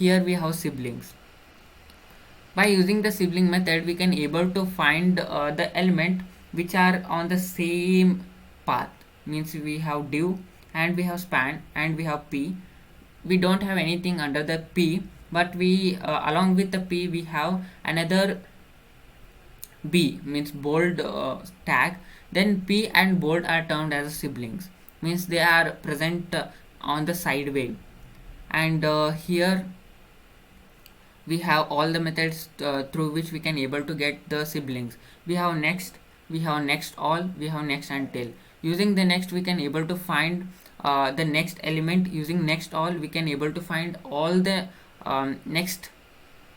here we have siblings. By using the sibling method, we can able to find the element which are on the same path. Means we have div and we have span and we have p. We don't have anything under the p, but we along with the p we have another b, means bold tag. Then p and bold are termed as siblings, means they are present on the side way. And here we have all the methods through which we can able to get the siblings. We have next, we have next all, we have next until. Using the next, we can able to find the next element. Using next all, we can able to find all the next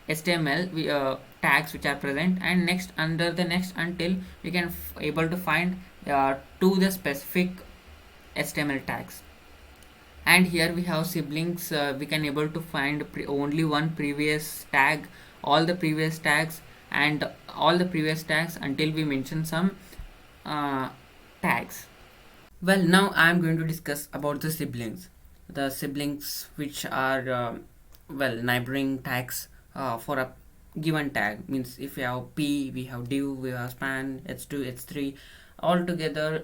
HTML tags which are present. And next, under the next until, we can able to find to the specific HTML tags. And here we have siblings. We can able to find only one previous tag, all the previous tags, and all the previous tags until we mention some tags. Well, now I am going to discuss about the siblings which are well, neighboring tags for a given tag. Means if we have p, we have div, we have span, h2, h3, all together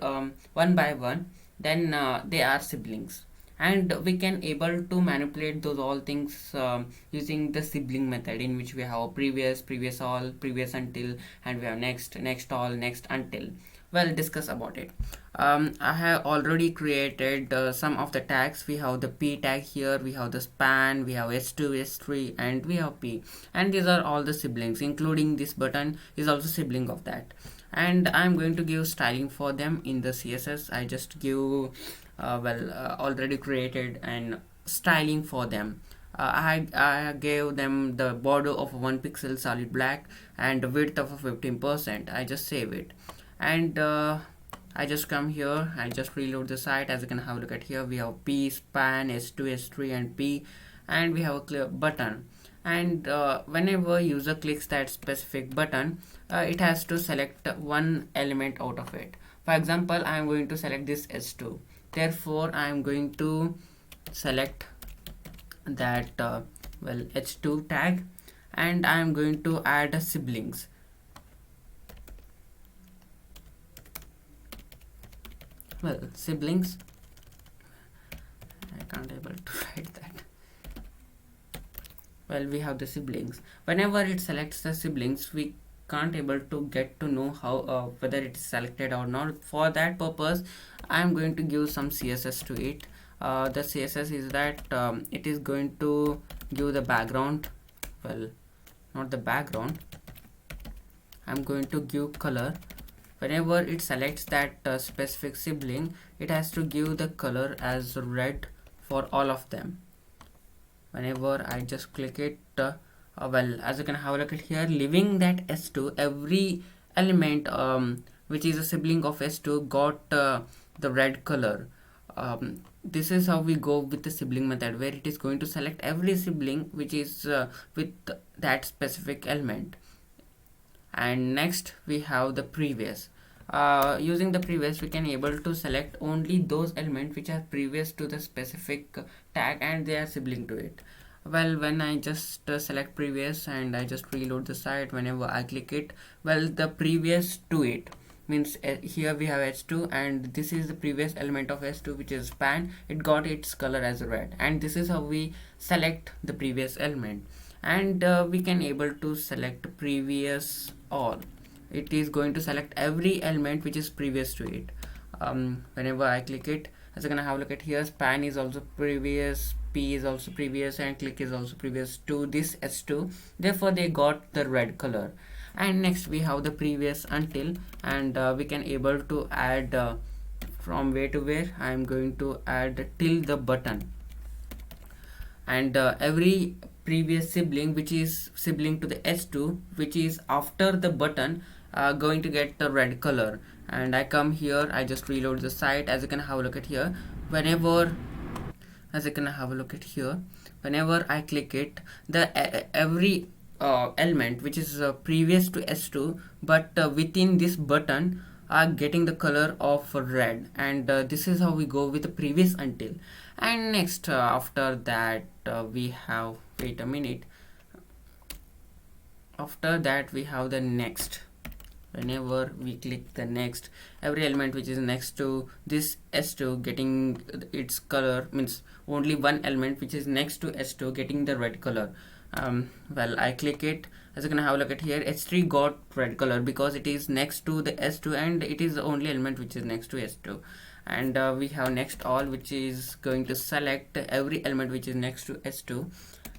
one by one, then they are siblings. And we can able to manipulate those all things using the sibling method, in which we have previous all, previous until, and we have next all, next until. Well, discuss about it. I have already created some of the tags. We have the p tag here, we have the span, we have h2, h3, and we have p, and these are all the siblings, including this button is also sibling of that. And I'm going to give styling for them in the CSS. I just give already created and styling for them. I gave them the border of 1 pixel solid black and the width of 15%. I just save it, and I just come here, I just reload the site. As you can have a look at here, we have p, span, s2, s3, and p, and we have a clear button. And whenever user clicks that specific button, it has to select one element out of it. For example, I am going to select this s2. Therefore, I am going to select that h2 tag, and I am going to add a siblings. Well, siblings, I can't able to write that. Well, we have the siblings. Whenever it selects the siblings, we can't able to get to know how whether it is selected or not. For that purpose, I am going to give some CSS to it. The CSS is that it is going to give the background, well, not the background, I'm going to give color. Whenever it selects that specific sibling, it has to give the color as red for all of them. Whenever I just click it, well, as you can have a look at here, leaving that s2, every element which is a sibling of s2 got the red color. This is how we go with the sibling method, where it is going to select every sibling which is with that specific element. And next we have the previous. Using the previous, we can able to select only those elements which are previous to the specific tag and they are sibling to it. Well, when I just select previous and I just reload the site, whenever I click it, well, the previous to it means here we have h2, and this is the previous element of s2 which is span. It got its color as red, and this is how we select the previous element. And we can able to select previous all. It is going to select every element which is previous to it. Whenever I click it, as you're gonna have a look at here, span is also previous, p is also previous, and click is also previous to this s2. Therefore, they got the red color. And next we have the previous until, and we can able to add from where to where. I am going to add till the button, and every previous sibling which is sibling to the h2 which is after the button going to get the red color. And I come here, I just reload the site. As you can have a look at here, whenever whenever I click it, the every element which is previous to s2 but within this button are getting the color of red, and this is how we go with the previous until. And next, after that, we have, wait a minute, after that we have the next. Whenever we click the next, every element which is next to this S2 getting its color, means only one element which is next to S2 getting the red color. Well, I click it. As you can have a look at here, S3 got red color because it is next to the S2 and it is the only element which is next to S2. And we have next all, which is going to select every element which is next to S2.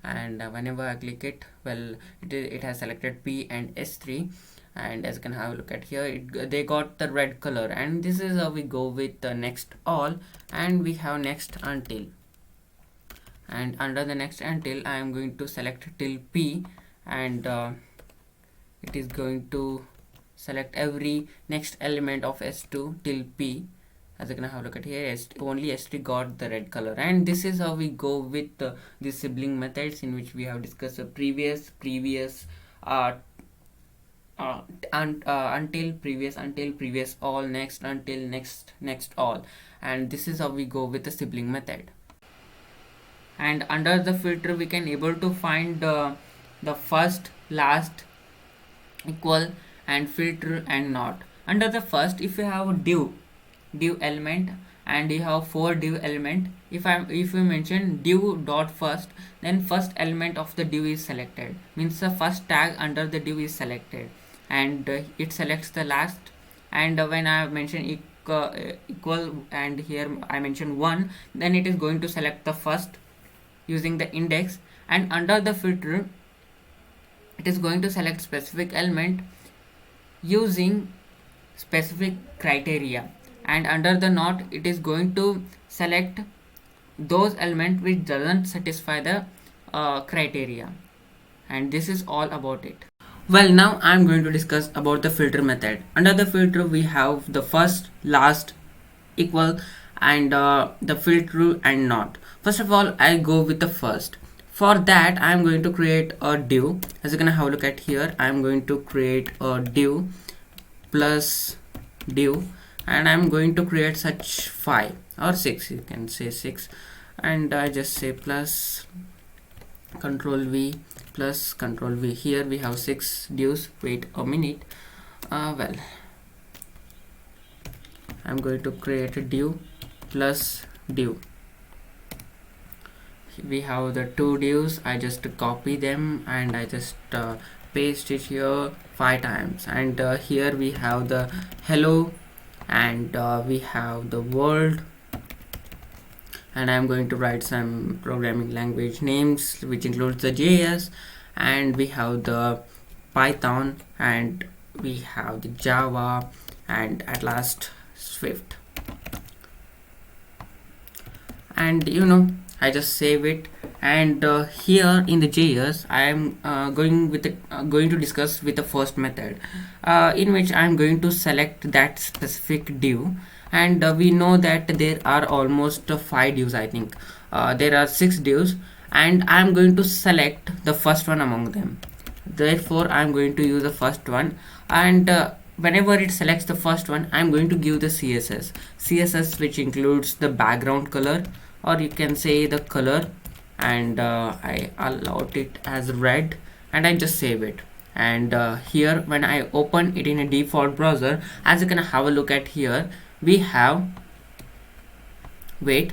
And whenever I click it, well, it has selected P and S3. And as you can have a look at here, they got the red color. And this is how we go with the next all, and we have next until. And under the next until, I am going to select till P, and it is going to select every next element of S2 till P. As you can have a look at here, only S3 got the red color. And this is how we go with the sibling methods, in which we have discussed the previous until, previous all, next until, next all. And this is how we go with the sibling method. And under the filter, we can able to find the first, last, equal, and filter and not. Under the first, if you have a div element and you have 4 div element, if you mention div dot first, then first element of the div is selected, means the first tag under the div is selected, and it selects the last. And when I mention equal, and here I mention 1, then it is going to select the first using the index. And under the filter, it is going to select specific element using specific criteria. And under the not, it is going to select those elements which doesn't satisfy the criteria. And this is all about it. Well, now I am going to discuss about the filter method. Under the filter, we have the first, last, equal, and the filter and not. First of all, I go with the first. For that, I am going to create a div. As you can have a look at here, I am going to create a div plus div, and I'm going to create such 5 or 6, you can say 6, and I just say plus control V plus control V. Here we have 6 divs. Wait a minute. Well, I'm going to create a div plus div. We have the 2 divs. I just copy them and I just paste it here 5 times. And here we have the hello, and we have the world, and I'm going to write some programming language names, which includes the JS, and we have the Python, and we have the Java, and at last Swift. And I just save it. And here in the JS, I am going to discuss with the first method, in which I am going to select that specific div. And we know that there are almost 5 divs. I think there are 6 divs, and I am going to select the first one among them. Therefore, I am going to use the first one, and whenever it selects the first one, I am going to give the CSS, which includes the background color, or you can say the color, and I allowed it as red, and I just save it. And here when I open it in a default browser, as you can have a look at here, we have, well,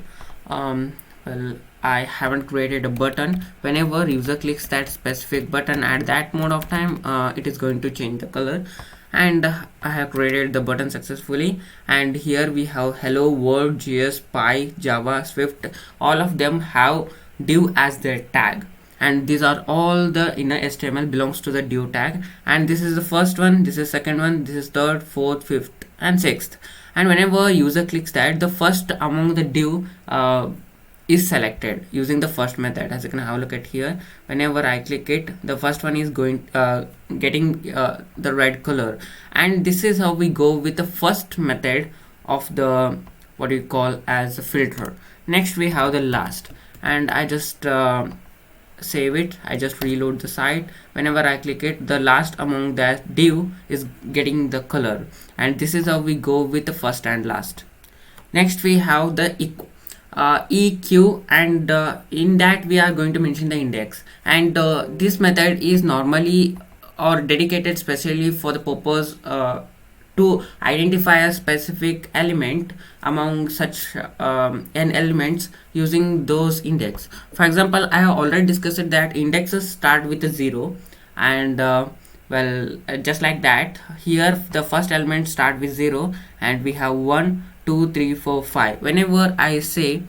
I haven't created a button. Whenever user clicks that specific button at that mode of time, it is going to change the color. And I have created the button successfully. And here we have hello, world, JS, Py, Java, Swift. All of them have div as their tag, and these are all the inner HTML belongs to the div tag. And this is the first one, this is second one, this is third, fourth, fifth, and sixth. And whenever user clicks that, the first among the div is selected using the first method. As you can have a look at here, whenever I click it, the first one is going getting the red color. And this is how we go with the first method of the what we call as a filter. Next we have the last, and I just save it. I just reload the site. Whenever I click it, the last among that div is getting the color, and this is how we go with the first and last. Next we have the EQ, and in that we are going to mention the index, and this method is normally or dedicated specially for the purpose to identify a specific element among such n elements using those index. For example, I have already discussed that indexes start with a 0, and just like that, here the first element start with 0, and we have 1 2 3 4 5. Whenever I say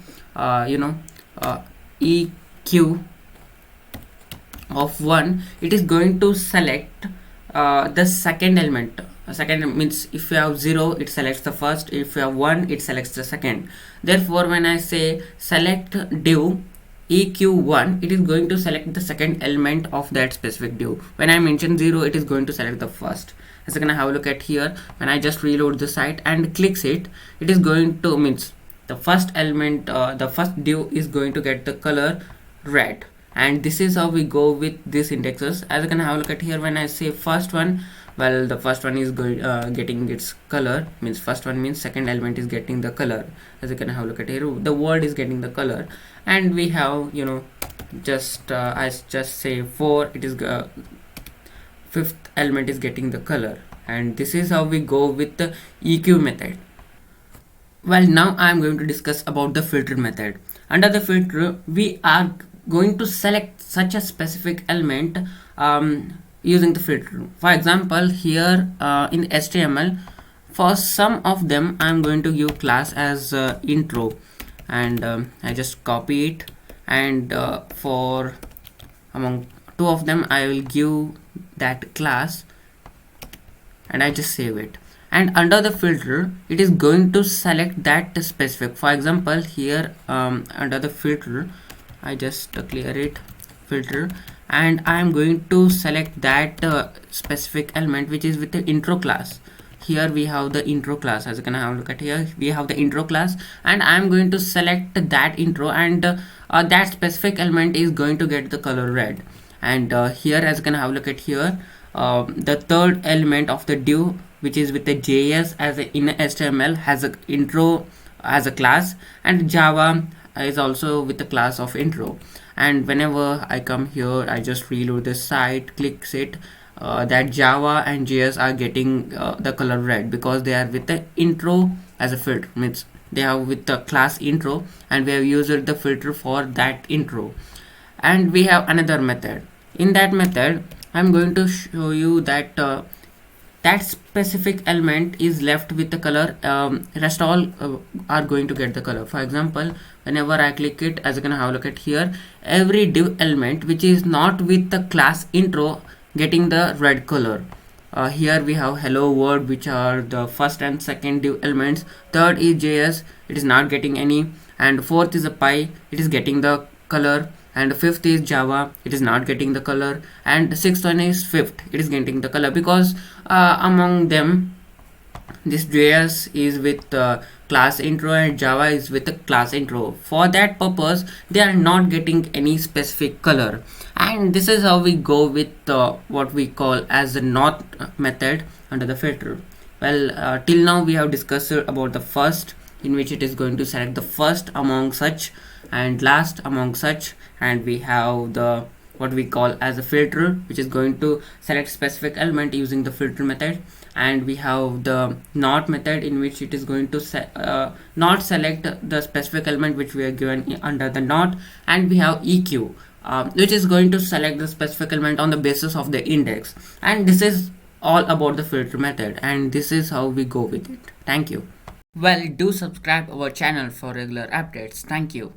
EQ of 1, it is going to select the second element. Second means if you have 0, it selects the first. If you have 1, it selects the second. Therefore, when I say select div EQ1, it is going to select the second element of that specific div. When I mention 0, it is going to select the first. As you can have a look at here, when I just reload the site and clicks it, it is going to means the first element, the first div is going to get the color red. And this is how we go with these indexes. As you can have a look at here, when I say first one, well, the first one is going getting its color, means first one means second element is getting the color. As you can have a look at here, the word is getting the color, and we have just I just say 4, it is fifth element is getting the color. And this is how we go with the EQ method. Well, now I am going to discuss about the filter method. Under the filter, we are going to select such a specific element using the filter. For example, here in HTML, for some of them I am going to give class as intro, and I just copy it, and for among two of them I will give that class, and I just save it. And under the filter, it is going to select that specific. For example, here under the filter, I just clear it, filter, and I am going to select that specific element which is with the intro class. Here we have the intro class. As you can have a look at here, we have the intro class, and I am going to select that intro, and that specific element is going to get the color red. And here, as you can have a look at here, the third element of the div, which is with the JS as in HTML, has a intro as a class, and Java is also with the class of intro. And whenever I come here, I just reload the site, clicks it, that Java and JS are getting the color red because they are with the intro as a filter, means they have with the class intro, and we have used the filter for that intro. And we have another method. In that method, I'm going to show you that that specific element is left with the color, rest all are going to get the color. For example, whenever I click it, as you can have a look at here, every div element which is not with the class intro getting the red color. Here we have hello world, which are the first and second div elements. Third is JS, it is not getting any, and fourth is a pi, it is getting the color, and fifth is Java, it is not getting the color, and sixth one is fifth, it is getting the color, because among them this JS is with class intro and Java is with the class intro. For that purpose, they are not getting any specific color. And this is how we go with what we call as the not method under the filter. Well, till now we have discussed about the first, in which it is going to select the first among such and last among such, and we have the what we call as a filter, which is going to select specific element using the filter method. And we have the not method, in which it is going to not select the specific element which we are given under the not. And we have EQ, which is going to select the specific element on the basis of the index. And this is all about the filter method, and this is how we go with it. Thank you. Well, do subscribe our channel for regular updates. Thank you.